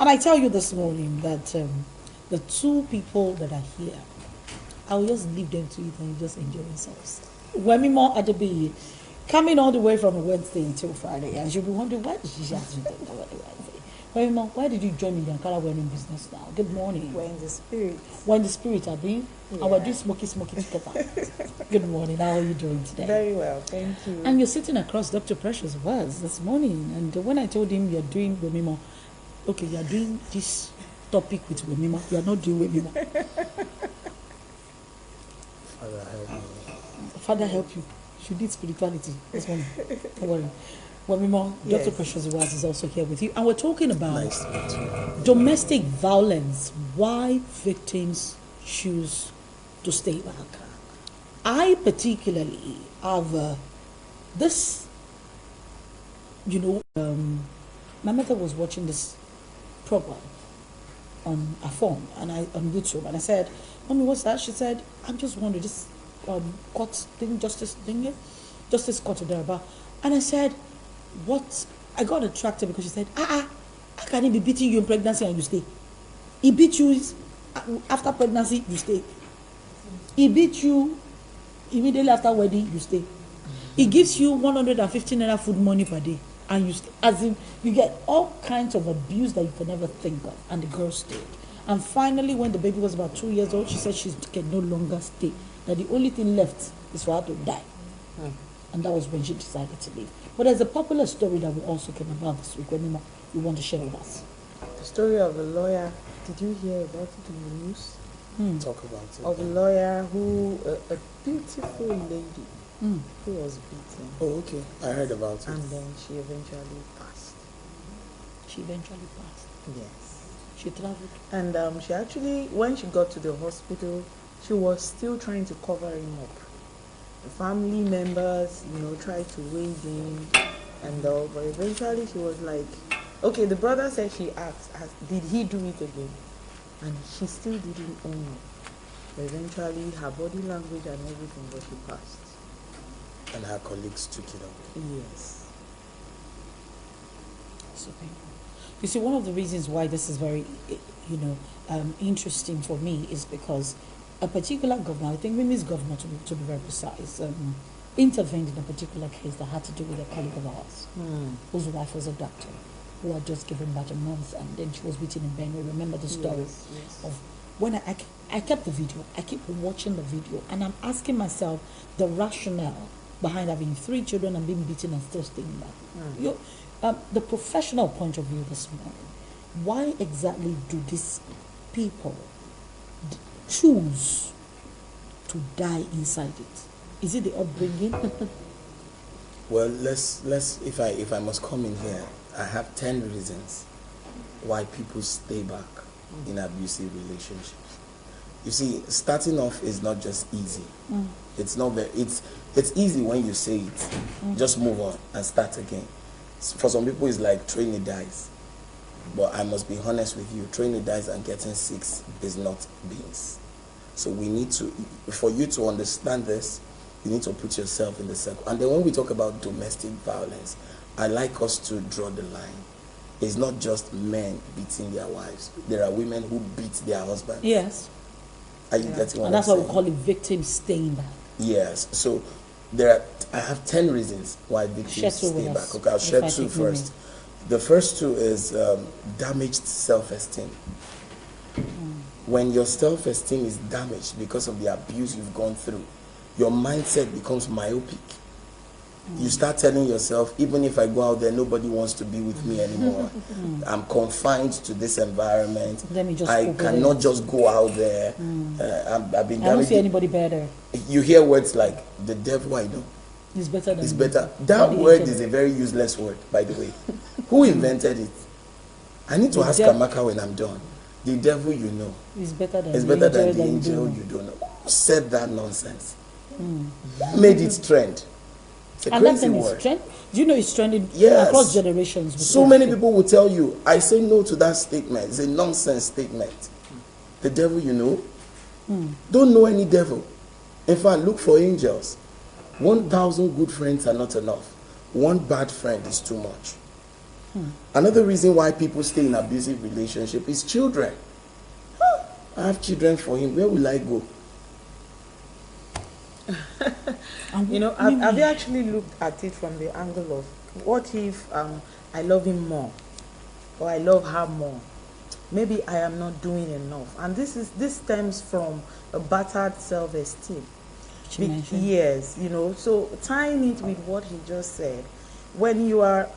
And I tell you this morning that the two people that are here, I will just leave them to it and you just enjoy yourselves. Wemimo Adebi, coming all the way from Wednesday until Friday, and she'll be wondering, why did she ask me to go on Wednesday? Wemimo, why did you join in the Ankara wedding business now? Good morning. We're in the spirit. We're in the spirit, Abi. Yeah. And we're doing smoky together. Good morning. How are you doing today? Very well, thank you. And you're sitting across Dr. Precious words this morning. And when I told him you're doing Wemimo, okay, you're doing this topic with Wemimo, you're not doing Wemimo. Father help me. Father help you. You need spirituality this morning. Don't worry. Wemimo, Yes. Dr. Precious words is also here with you. And we're talking about Nice to meet you. domestic violence, why victims choose to stay back. I particularly have this, my mother was watching this program on a phone and on YouTube, and I said, Mommy, what's that? She said, I'm just wondering, this court thing, justice court or thereabout. And I said, what? I got attracted because she said, how can he be beating you in pregnancy and you stay? He beat you after pregnancy, you stay. He beat you immediately after wedding, you stay. He gives you 115 naira food money per day, and you stay. As in, you get all kinds of abuse that you can never think of, and the girl stayed. And finally, when the baby was about 2 years old, she said she can no longer stay. That the only thing left is for her to die. And that was when she decided to leave. But there's a popular story that we also came about this week. When you want to share with us? The story of a lawyer, did you hear about it in the news? Talk about it. Of a lawyer who, a beautiful lady who was beaten. Oh, okay. I heard about it. And then she eventually passed. She eventually passed. Yes. She traveled. And she actually, when she got to the hospital, she was still trying to cover him up. The family members, tried to wade in and all, but eventually she was like, okay, the brother said she asked, did he do it again? And she still didn't own it. But eventually her body language and everything, but she passed. And her colleagues took it up. Yes. So painful. You see, one of the reasons why this is very, interesting for me is because a particular governor, I think Mimi's governor to be very precise, intervened in a particular case that had to do with a colleague of ours, whose wife was a doctor, who had just given birth a month, and then she was beaten in Benue. Remember the story Yes. of when I kept the video, I keep watching the video, and I'm asking myself the rationale behind having 3 children and being beaten and still staying back. The professional point of view this morning, why exactly do these people choose to die inside it? Is it the upbringing? Well, let's if I must come in here, I have 10 reasons why people stay back in abusive relationships. You see, starting off is not just easy. It's not very, it's easy when you say it. Just move on and start again. For some people, it's like throwing the dice. But I must be honest with you, throwing the dice and getting 6 is not beans. So we need to, for you to understand this, you need to put yourself in the circle. And then when we talk about domestic violence, I like us to draw the line. It's not just men beating their wives. There are women who beat their husbands. Yes. Are you getting what And that's I'm why we saying? call it victim staying back. Yes. So I have 10 reasons why Share victims 2 with stay us, back. Okay, I'll if share I 2 take first. The first 2 is damaged self-esteem. When your self-esteem is damaged because of the abuse you've gone through, your mindset becomes myopic. You start telling yourself, even if I go out there, nobody wants to be with me anymore. I'm confined to this environment. Let me just I cope with cannot it. just go out there. I've been I don't damaged. see anybody better. You hear words like the devil I know. It's better than It's better. than That the word angel. is a very useless word, by the way. Who invented it? I need to The ask Amaka when I'm done. The devil you know. It's better than It's the better than angel the that angel you you don't know. Who said that nonsense? Made it trend. It's a And that crazy thing is word. trend. Do you know it's trending Yes. across generations? So many people will tell you, I say no to that statement. It's a nonsense statement. The devil you know. Don't know any devil. In fact, look for angels. 1,000 good friends are not enough. 1 bad friend is too much. Another reason why people stay in abusive relationship is children. I have children for him. Where will I go? You know, have you actually looked at it from the angle of what if I love him more, or I love her more? Maybe I am not doing enough, and this stems from a battered self-esteem. Yes, you know. So tying it with what he just said, when you are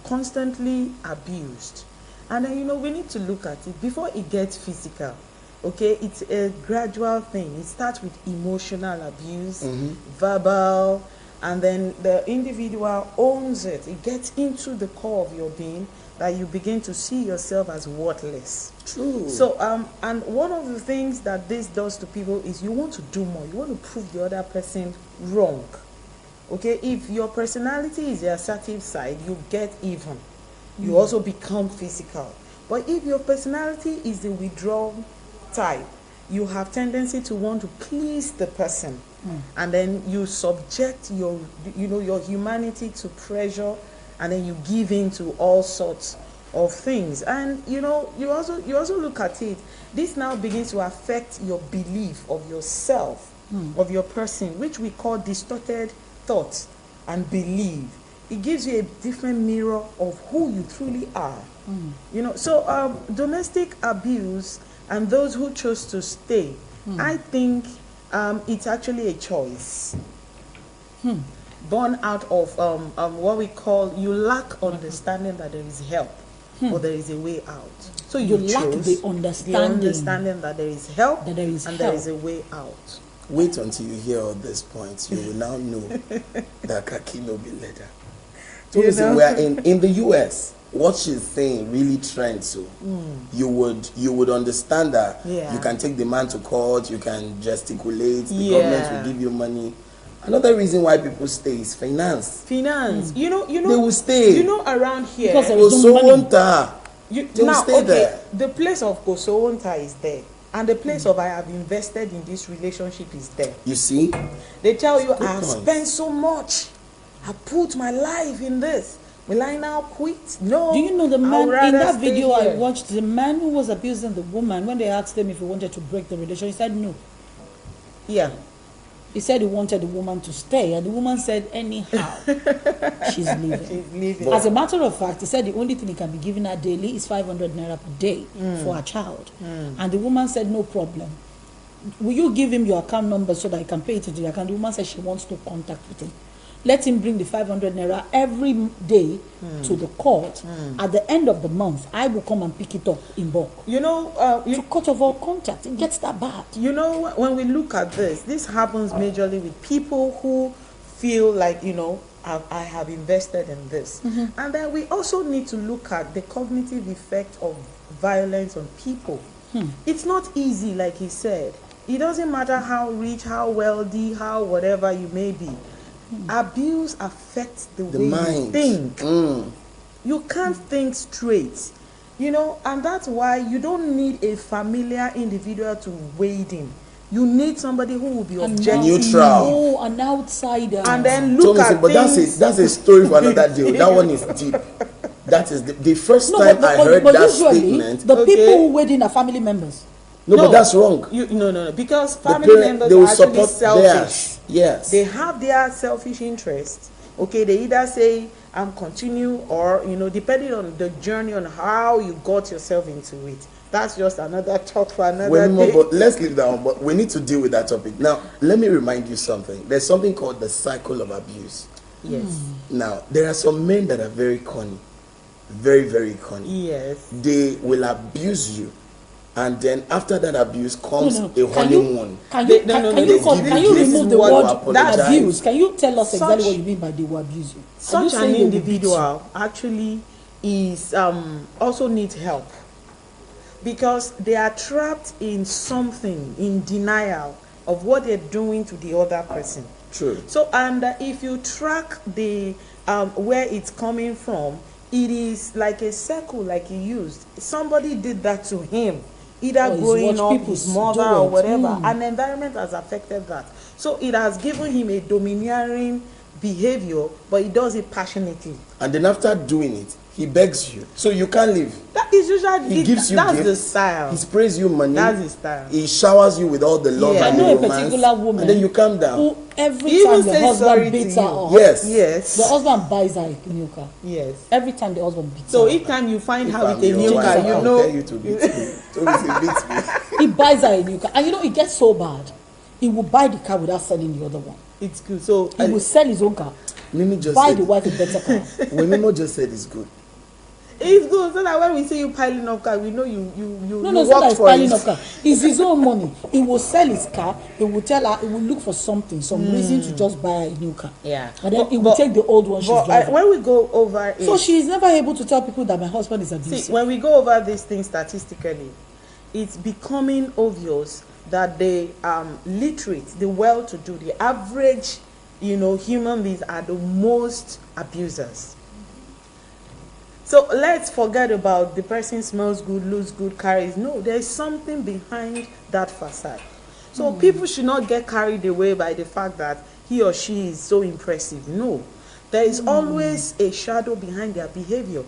constantly abused, and then, you know, we need to look at it before it gets physical. Okay, it's a gradual thing. It starts with emotional abuse, verbal, and then the individual owns it. It gets into the core of your being that you begin to see yourself as worthless. True. So, and one of the things that this does to people is you want to do more. You want to prove the other person wrong. Okay, if your personality is the assertive side, you get even. You also become physical. But if your personality is the withdrawal type, you have tendency to want to please the person, and then you subject your humanity to pressure, and then you give in to all sorts of things. And you also look at it, this now begins to affect your belief of yourself, of your person, which we call distorted thoughts and belief. It gives you a different mirror of who you truly are. You know, so domestic abuse and those who chose to stay, I think it's actually a choice born out of what we call, you lack understanding that there is help or there is a way out. So you lack the understanding that there is help that there is and there is a way out. Wait until you hear all these points. You will now know that kaki no be leather. So listen, we are in the US. What she's saying really trends. So you would understand that you can take the man to court, you can gesticulate, the government will give you money. Another reason why people stay is finance. You know, they will stay. You know, around here, because there is no money. They will stay there. The place of Kosowonta is there, and the place of I have invested in this relationship is there. You see, they tell you I have spent so much, I put my life in this. Will I now quit? No. Do you know the man in that video I watched? The man who was abusing the woman, when they asked him if he wanted to break the relation, he said no. Yeah. He said he wanted the woman to stay, and the woman said anyhow she's leaving. She's leaving. As a matter of fact, he said the only thing he can be giving her daily is 500 naira per day for her child. And the woman said no problem. Will you give him your account number so that he can pay it to the account? The woman said she wants no contact with him. Let him bring the 500 naira every day to the court. At the end of the month, I will come and pick it up in bulk. You know, to cut off all contact. It gets that bad. You know, when we look at this happens majorly with people who feel like, you know, I have invested in this. And then we also need to look at the cognitive effect of violence on people. It's not easy, like he said. It doesn't matter how rich, how wealthy, how whatever you may be. Abuse affects the way mind. You think. You can't think straight, you know, and that's why you don't need a familiar individual to wade in. You need somebody who will be objective, neutral. Oh, an outsider. And then look at but things. that's a story for another day. That one is deep. That is the first time I heard that statement. The people who wade in are family members. No, but that's wrong. No, because family members they will are actually support selfish. Theirs. Yes. They have their selfish interests. Okay, they either say, I'm continue, or, you know, depending on the journey on how you got yourself into it. That's just another talk for another day. But let's leave that one. But we need to deal with that topic. Now, let me remind you something. There's something called the cycle of abuse. Yes. Now, there are some men that are very corny. Very, very corny. Yes. They will abuse you. And then after that abuse comes a honeymoon. Can you remove the word abuse? Can you tell us exactly what you mean by they will abuse you? Such an individual actually is also needs help, because they are trapped in something, in denial of what they're doing to the other person. True. So, and if you track the where it's coming from, it is like a circle, like he used. Somebody did that to him. Either growing up, his mother or whatever, an environment has affected that. So it has given him a domineering behavior, but he does it passionately. And then after doing it, He begs you, so you can't leave. That is usually He gives you that's gifts. the style. He sprays you money. That's his style. He showers you with all the love Yeah. and I know the a romance, particular woman and then you calm down. who every He time even the says sorry husband to beats her you. up, Yes. Yes. the husband buys her a new car. Yes. Every time the husband beats So her, each time you find If her I'm with a your new wife, car, wife, you I'll know. tell you to beat me. Don't say beat me. he buys her a new car, and you know it gets so bad. He will buy the car without selling the other one. It's good. So He will sell his own car, Mimi just buy said, the wife a better car. when Mimo just said it's good. it's good so that when we see you piling up car, we know you No, you it's not that worked he's for piling it. up car. It's his own money. He will sell his car. He will tell her. He will look for something, some reason to just buy her a new car. Yeah. And then he will take the old one she's But driving. when we go over it, So she's never able to tell people that my husband is abusive. see, when we go over this thing statistically, it's becoming obvious that the literate, the well-to-do, the average, human beings are the most abusers. So let's forget about the person smells good, looks good, carries. No, there's something behind that facade. So people should not get carried away by the fact that he or she is so impressive. No, there is always a shadow behind their behavior.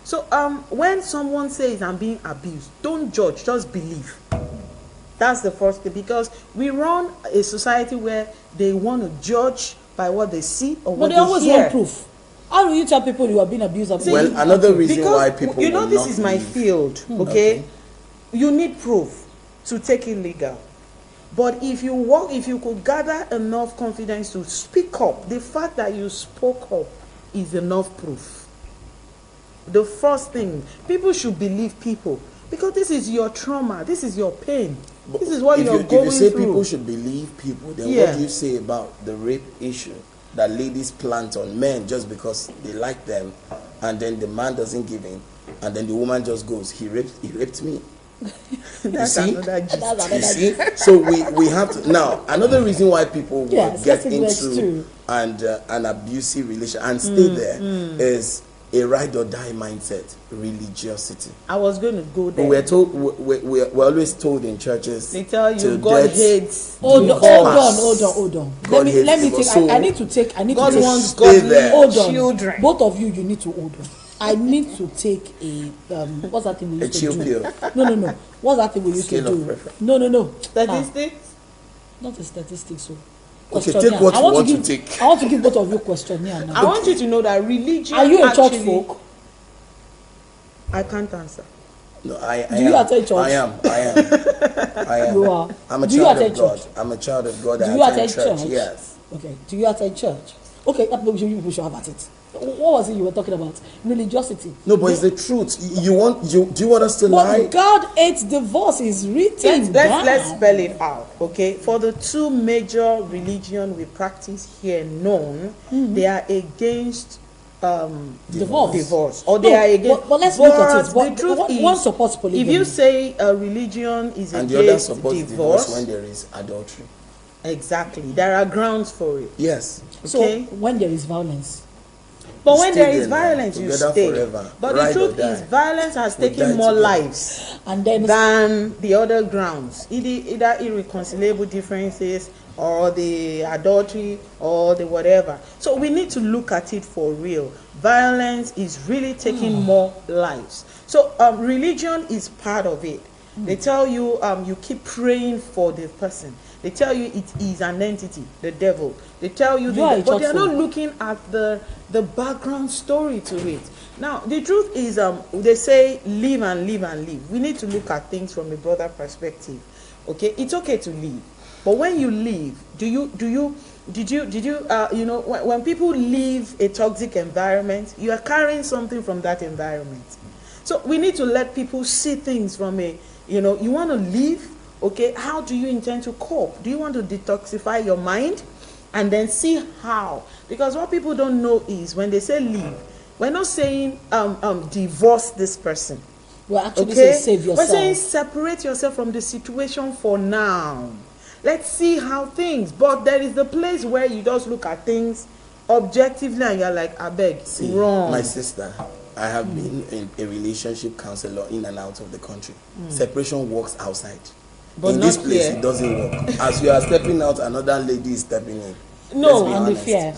So when someone says I'm being abused, don't judge, just believe. That's the first thing, because we run a society where they want to judge by what they see or But what they they always hear. want proof. How do you tell people you are being abused? Well, another reason why people this will is not my leave. field, okay? You need proof to take it legal. But if you could gather enough confidence to speak up, the fact that you spoke up is enough proof. The first thing, people should believe people, because this is your trauma, this is your pain, this is what you're going through. If you say people should believe people, then Yeah. what do you say about the rape issue that ladies plant on men just because they like them, and then the man doesn't give in, and then the woman just goes, he raped me. That's see? another gist. That's You another see, so we have to now. Another reason why people would Yes, get that's it, into true. an abusive relation and stay there is a ride or die mindset, religiosity. I was going to go there. We're told we're always told in churches. They tell you till God death hates. Hold do on, us hold on. God Let me hates take. people. I need to take. God to wants stay godly there. Hold on. children. Both of you need to hold on. I need to take a what's that thing we A used to chill do? pill. No. What's that thing we used Scale to of do? preference. No. Statistics. Not a statistics. So. Okay, Questionnaire. take what I you want want to to give. take. I want to give both of you questionnaire now. I want you to know that religion. Are you a church actually, folk? I can't answer. No, I Do you am. attend church? I am. You are. I'm a Do you child of attend God. church? I'm a child of God. Do I you attend attend church? Yes. Okay. Do you attend church? Okay, you people should have at it. What was it you were talking about? Religiosity. No, but it's the truth. Do you want us to lie? But God hates divorce is written down. Let's spell it out, okay? For the two major religion we practice here known, they are against divorce, or they are against. But let's look at it. The But truth is, one supports polygamy. if you say a religion is And the other against supports divorce when there is adultery. exactly, there are grounds for it. Yes. So Okay. when there is violence, But You when stay there is there now, violence, you together stay. forever. But Ride the or truth is, die. violence has We taken die more together. lives and then than the other grounds, either irreconcilable differences or the adultery or the whatever. So we need to look at it for real. Violence is really taking more lives. So religion is part of it. They tell you you keep praying for the person. They tell you it is an entity, the devil. They tell you, You are a but they're church not folk. looking at the background story to it. Now, the truth is, they say live and live and live. We need to look at things from a broader perspective. Okay, it's okay to live, but when you leave, did you when people leave a toxic environment, you are carrying something from that environment. So we need to let people see things from a, you want to leave. Okay, how do you intend to cope? Do you want to detoxify your mind? And then see how. Because what people don't know is when they say leave, we're not saying divorce this person. we're actually Okay? saying save We're saying yourself. separate yourself from the situation for now. Let's see how things. But there is the place where you just look at things objectively and you're like, I beg, See, wrong. my sister, I have been in a relationship counselor in and out of the country. Separation works outside. But in this not place, here. it doesn't work. As you are stepping out, another lady is stepping in. No, Let's be And the honest. fear.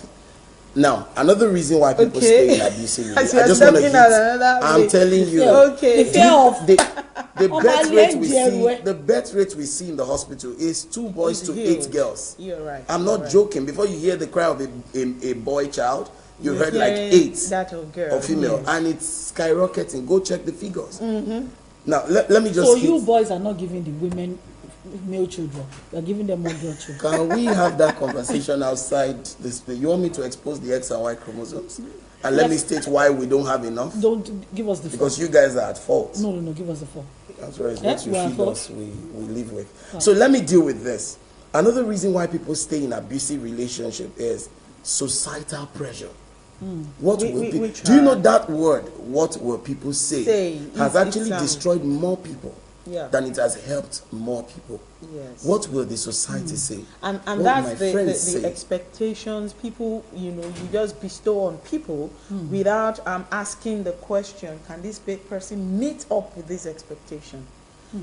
Now, another reason why people Okay. stay in abusive As relationship, I you're just want to stepping hit. out another I'm way. telling you. Okay. The fear of The Oh, birth my rate we leg, see, yeah, the birth rate we see in the hospital is 2 boys It's to huge. 8 girls. You're right. I'm you're not right. joking. Before you hear the cry of a boy child, you You're heard like hearing 8 that of girl. or female, Yes. and it's skyrocketing. Go check the figures. Now, let me just. So hit. you boys are not giving the women male children. You are giving them more girl children. Can we have that conversation outside this place? You want me to expose the X and Y chromosomes? And let me state why we don't have enough? Don't give us the Because fault. you guys are at fault. No, give us the fault. That's right. Yeah, What you we are feed fault. us, we live with. So let me deal with this. Another reason why people stay in abusive relationship is societal pressure. What We- will we- pe- we do you know try. that word, what will people say, has It's, actually um, destroyed more people Yeah. than it has helped more people? Yes. What will the society say? And What that's my the friends say? expectations people, you just bestow on people without asking the question, can this person meet up with this expectation?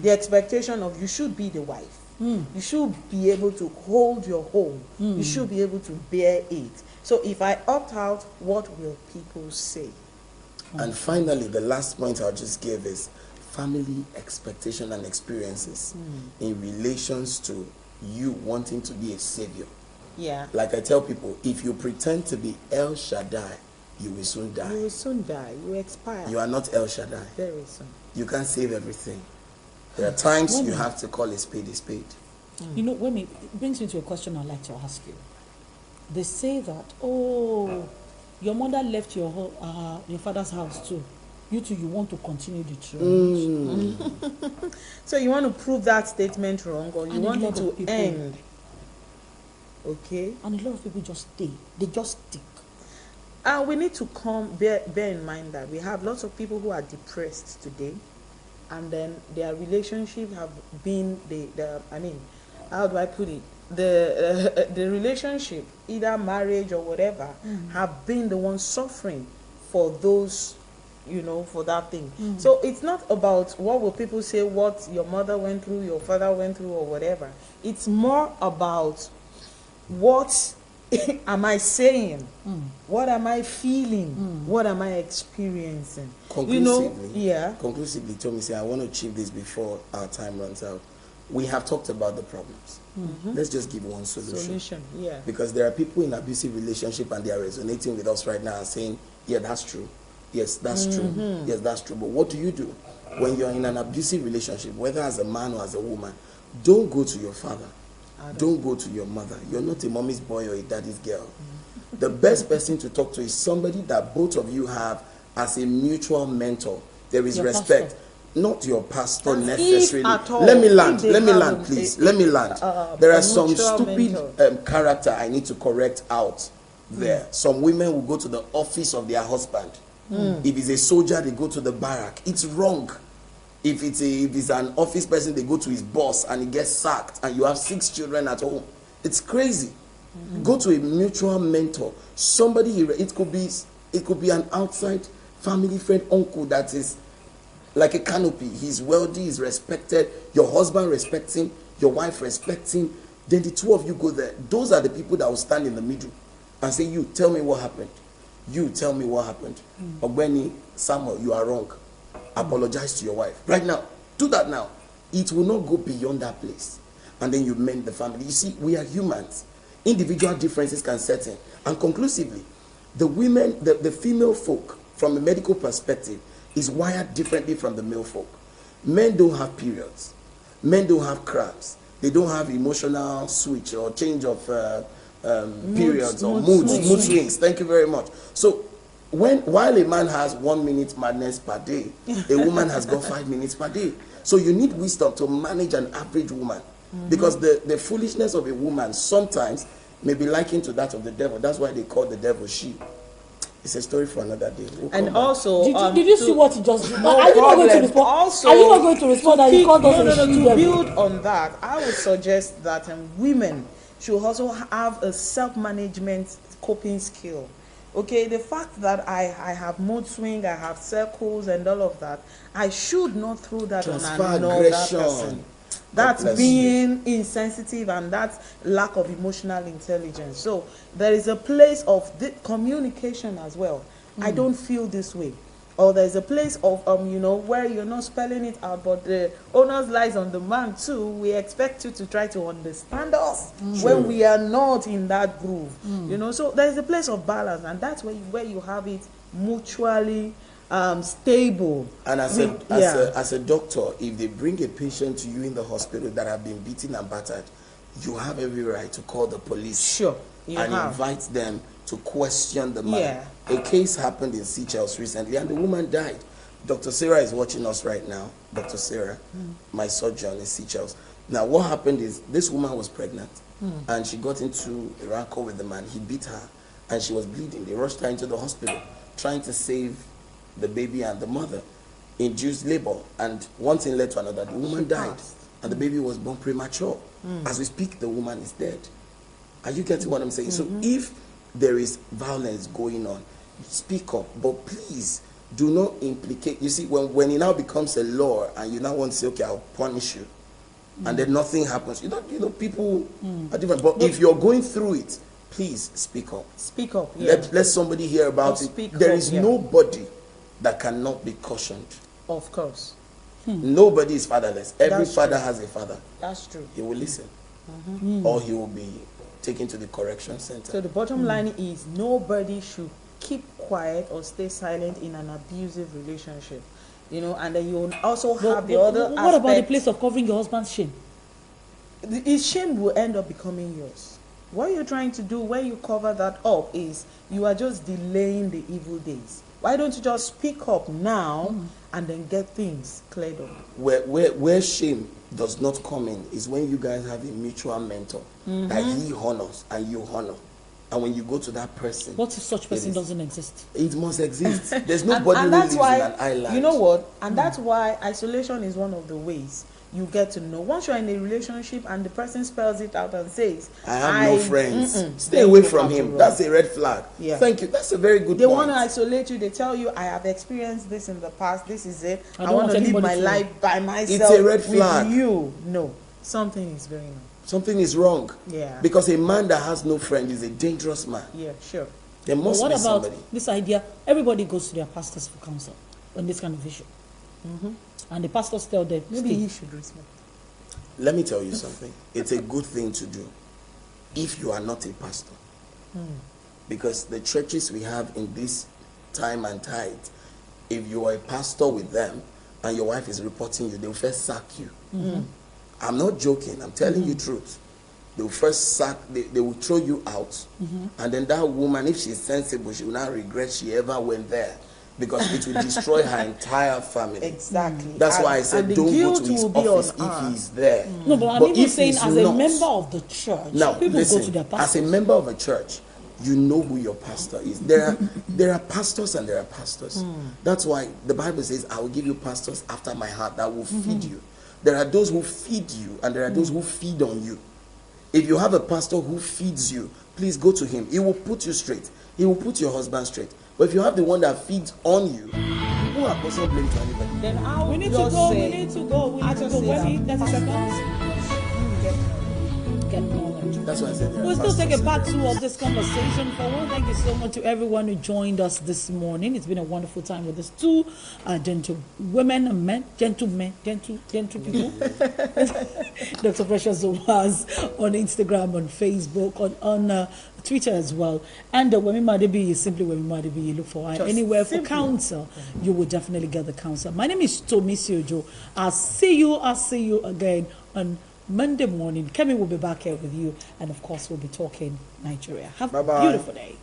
The expectation of you should be the wife. You should be able to hold your home. You should be able to bear it. So if I opt out, what will people say? And finally, the last point I'll just give is family expectation and experiences in relations to you wanting to be a savior. Yeah. Like I tell people, if you pretend to be El Shaddai, you will soon You die. will soon die. You expire. You are not El Shaddai. Very soon. You can't save everything. There are times you have to call a spade a spade. You know, when it brings me to a question I'd like to ask you. They say that, oh, your mother left your father's house too. You too, you want to continue the trend. So you want to prove that statement wrong, or you And a want it lot to of people- end? Okay. And a lot of people just stay. They just stick. We need to bear in mind that we have lots of people who are depressed today, and then their relationship have been how do I put it? The relationship, either marriage or whatever, have been the ones suffering for those, for that thing. So it's not about what will people say, what your mother went through, your father went through, or whatever. It's more about what am I saying? What am I feeling? What am I experiencing? Conclusively, Tommy, say I want to achieve this before our time runs out. We have talked about the problems. Let's just give one solution. Yeah. Because there are people in abusive relationship and they are resonating with us right now and saying, yeah, that's true. Yes, that's true. Yes, that's true. But what do you do when you're in an abusive relationship, whether as a man or as a woman? Don't go to your father. Don't go to your mother. You're not a mommy's boy or a daddy's girl. The best person to talk to is somebody that both of you have as a mutual mentor. There is Your respect. pastor. Not your pastor If necessarily. at all, Let me if land, they have please. a- Let me land. There a are some mutual stupid mentor. character I need to correct out there. Some women will go to the office of their husband. If he's a soldier, they go to the barrack. It's wrong. If it's an office person, they go to his boss and he gets sacked, and you have 6 children at home. It's crazy. Go to a mutual mentor. Somebody. It could be an outside family friend, uncle that is like a canopy. He's wealthy, he's respected. Your husband respects him. Your wife respects him. Then the two of you go there. Those are the people that will stand in the middle and say, you tell me what happened. You tell me what happened. Ogbeni Samuel, you are wrong. Apologize to your wife right now. Do that now. It will not go beyond that place. And then you mend the family. You see, we are humans. Individual differences can set in. And conclusively, the women, the female folk, from a medical perspective, is wired differently from the male folk. Men don't have periods. Men don't have cramps. They don't have emotional switch or change of periods or mood swings. Thank you very much. So while a man has 1 minute madness per day, a woman has got 5 minutes per day. So you need wisdom to manage an average woman. Because the foolishness of a woman sometimes may be likened to that of the devil. That's why they call the devil she. It's a story for another day. We'll come And back. also, Did you see what he just did? No Are you not going to problem. respond? Also, Are you not going to respond that he called us a to she-devil? build on that, I would suggest that women should also have a self-management coping skill. Okay, the fact that I have mood swing, I have circles and all of that, I should not throw that Transfer on another aggression. person. That's bless being insensitive and that's lack of emotional intelligence. So there is a place of communication as well. I don't feel this way. Or there's a place of where you're not spelling it out, but the onus lies on the man too. We expect you to try to understand us when we are not in that groove. So there's a place of balance, and that's where you have it mutually stable. And as a doctor, if they bring a patient to you in the hospital that have been beaten and battered, you have every right to call the police. Sure. Invite them to question the man. A case happened in Seychelles recently, and the woman died. Dr. Sarah is watching us right now. Dr. Sarah, my surgeon in Seychelles. Now, what happened is this woman was pregnant, and she got into a rancor with the man. He beat her, and she was bleeding. They rushed her into the hospital, trying to save the baby and the mother. Induced labor, and one thing led to another. The woman died, and the baby was born premature. As we speak, the woman is dead. Are you getting what I'm saying? So if there is violence going on, speak up, but please do not implicate. You see, when it now becomes a law and you now want to say, okay, I'll punish you, and then nothing happens, people are different. But if you're going through it, please speak up. Speak up. Let somebody hear about it. There is nobody that cannot be cautioned. Of course. Nobody is fatherless. Every father has a father. That's true. He will listen, or he will be taken to the correction center. So the bottom line is nobody should keep quiet or stay silent in an abusive relationship. And then you also have the other aspect. What about the place of covering your husband's shame? His shame will end up becoming yours. What you're trying to do when you cover that up is you are just delaying the evil days. Why don't you just speak up now and then get things cleared up? Where shame does not come in is when you guys have a mutual mentor that he honors and you honor. And when you go to that person, what if such person doesn't exist? It must exist. There's nobody who lives in an island. You know what? And that's why isolation is one of the ways you get to know. Once you're in a relationship and the person spells it out and says, I have no friends. Stay away from him. That's a red flag. Yeah. Thank you. That's a very good They point. want to isolate you. They tell you, I have experienced this in the past. This is it. I want to live anybody my to life by myself. It's a red flag. With you. No. Something is going on. Something is wrong. Yeah. Because a man that has no friend is a dangerous man. Yeah, sure. There must what be about somebody. this idea? Everybody goes to their pastors for counsel on this kind of issue. And the pastors tell them, Maybe he should respect. Let me tell you something. It's a good thing to do if you are not a pastor. Because the churches we have in this time and tide, if you are a pastor with them and your wife is reporting you, they'll first sack you. I'm not joking. I'm telling you truth. They will first sack, they will throw you out. And then that woman, if she's sensible, she will not regret she ever went there. Because it will destroy her entire family. Exactly. That's why I said don't go to his office if he's there. No, but I'm even saying as a not, member of the church, now, people listen, go to their pastors. as a member of a church, you know who your pastor is. There are pastors and there are pastors. That's why the Bible says, I will give you pastors after my heart that will feed you. There are those who feed you and there are those who feed on you. If you have a pastor who feeds you, please go to him. He will put you straight. He will put your husband straight. But if you have the one that feeds on you, who are possible blame to anybody? Then I We need to go. We need to go. We need to go. When we 30 seconds. Get knowledge. That's why I said We'll still take a part 2 of this conversation. For one, thank you so much to everyone who joined us this morning. It's been a wonderful time with these two gentle women and men, gentle people. Dr. Precious was on Instagram, on Facebook, on Twitter as well. And Wemi Madebi is simply Wemi Madebi. You look for her anywhere for counsel, you will definitely get the counsel. My name is Tomi Siojo. I'll see you again on Monday morning. Kemi will be back here with you, and of course, we'll be talking Nigeria. Have a beautiful day.